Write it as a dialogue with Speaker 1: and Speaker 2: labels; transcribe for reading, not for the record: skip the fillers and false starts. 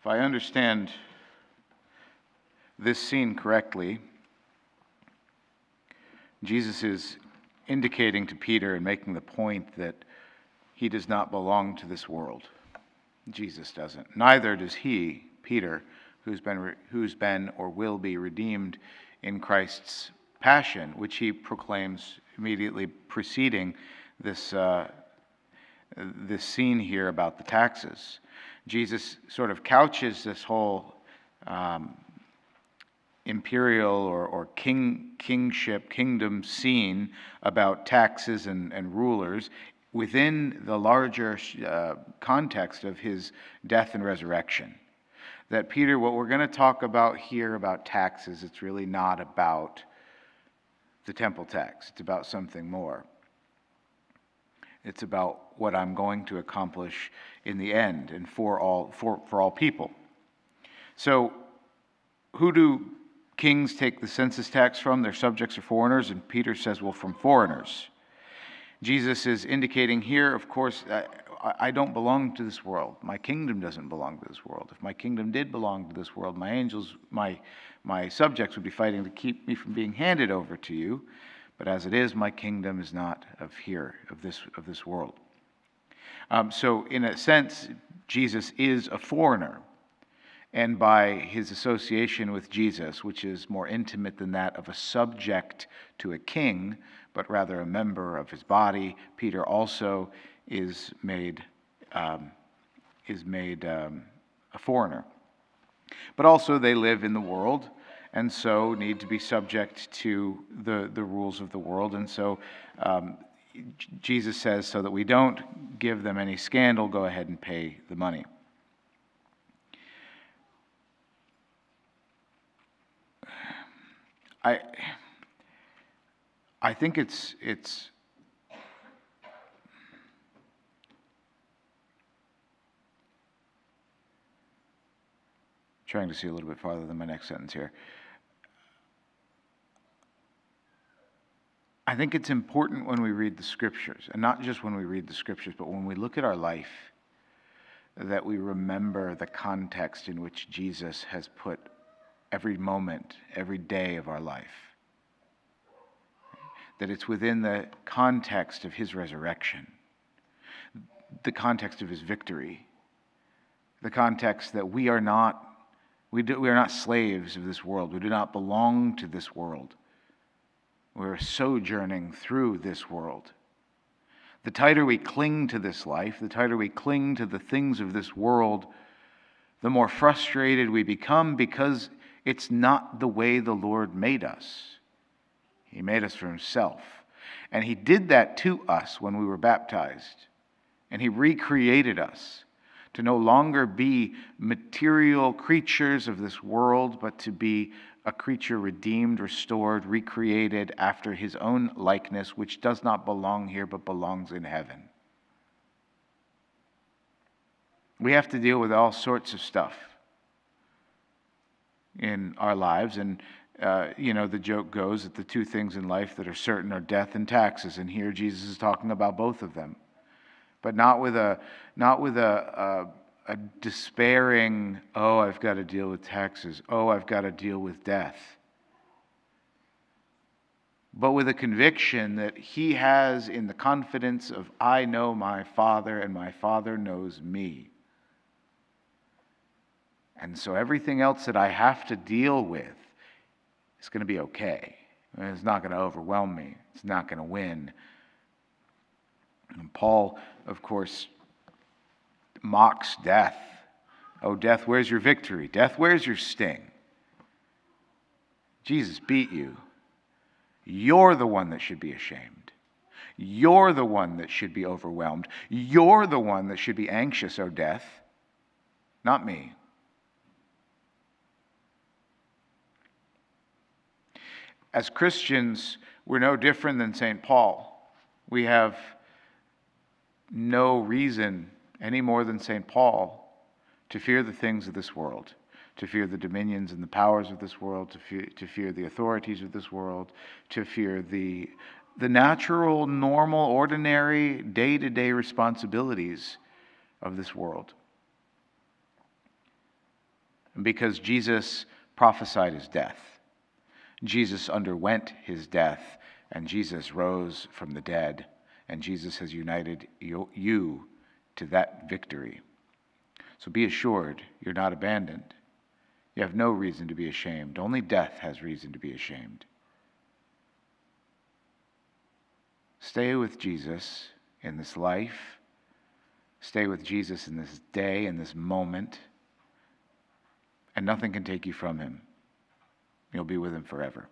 Speaker 1: If I understand this scene correctly, Jesus is indicating to Peter and making the point that he does not belong to this world. Jesus doesn't. Neither does he, Peter, who's been or will be redeemed in Christ's passion, which he proclaims immediately preceding this scene here about the taxes. Jesus sort of couches this whole imperial or kingdom scene about taxes and rulers within the larger context of his death and resurrection. That Peter, what we're going to talk about here about taxes, it's really not about the temple tax. It's about something more. It's about what I'm going to accomplish in the end and for all people. So, who do kings take the census tax from? Their subjects or foreigners? And Peter says, well, from foreigners. Jesus is indicating here, of course, I don't belong to this world. My kingdom doesn't belong to this world. If my kingdom did belong to this world, my angels, my subjects would be fighting to keep me from being handed over to you. But as it is, my kingdom is not of here, of this world. So in a sense, Jesus is a foreigner. And by his association with Jesus, which is more intimate than that of a subject to a king, but rather a member of his body, Peter also is made a foreigner. But also they live in the world, and so need to be subject to the rules of the world. And so Jesus says, so that we don't give them any scandal, go ahead and pay the money. I think it's trying to see a little bit farther than my next sentence here. I think it's important when we read the Scriptures, and not just when we read the Scriptures, but when we look at our life, that we remember the context in which Jesus has put every moment, every day of our life. That it's within the context of his resurrection, the context of his victory, the context that we are not slaves of this world. We do not belong to this world. We're sojourning through this world. The tighter we cling to this life, the tighter we cling to the things of this world, the more frustrated we become because it's not the way the Lord made us. He made us for himself. And he did that to us when we were baptized. And he recreated us to no longer be material creatures of this world, but to be a creature redeemed, restored, recreated after his own likeness, which does not belong here, but belongs in heaven. We have to deal with all sorts of stuff in our lives, and the joke goes that the two things in life that are certain are death and taxes, and here Jesus is talking about both of them, but not with a despairing, oh, I've got to deal with taxes, oh, I've got to deal with death, but with a conviction that he has in the confidence of, I know my Father and my Father knows me. And so everything else that I have to deal with is going to be okay. It's not going to overwhelm me. It's not going to win. And Paul, of course, mocks death. Oh, death, where's your victory? Death, where's your sting? Jesus beat you. You're the one that should be ashamed. You're the one that should be overwhelmed. You're the one that should be anxious, oh death, not me. As Christians, we're no different than St. Paul. We have no reason, any more than St. Paul, to fear the things of this world, to fear the dominions and the powers of this world, to fear the authorities of this world, to fear the natural, normal, ordinary, day-to-day responsibilities of this world. because Jesus prophesied his death. Jesus underwent his death, and Jesus rose from the dead, and Jesus has united you to that victory. So be assured, you're not abandoned. You have no reason to be ashamed. Only death has reason to be ashamed. Stay with Jesus in this life. Stay with Jesus in this day, in this moment, and nothing can take you from him. You'll be with him forever.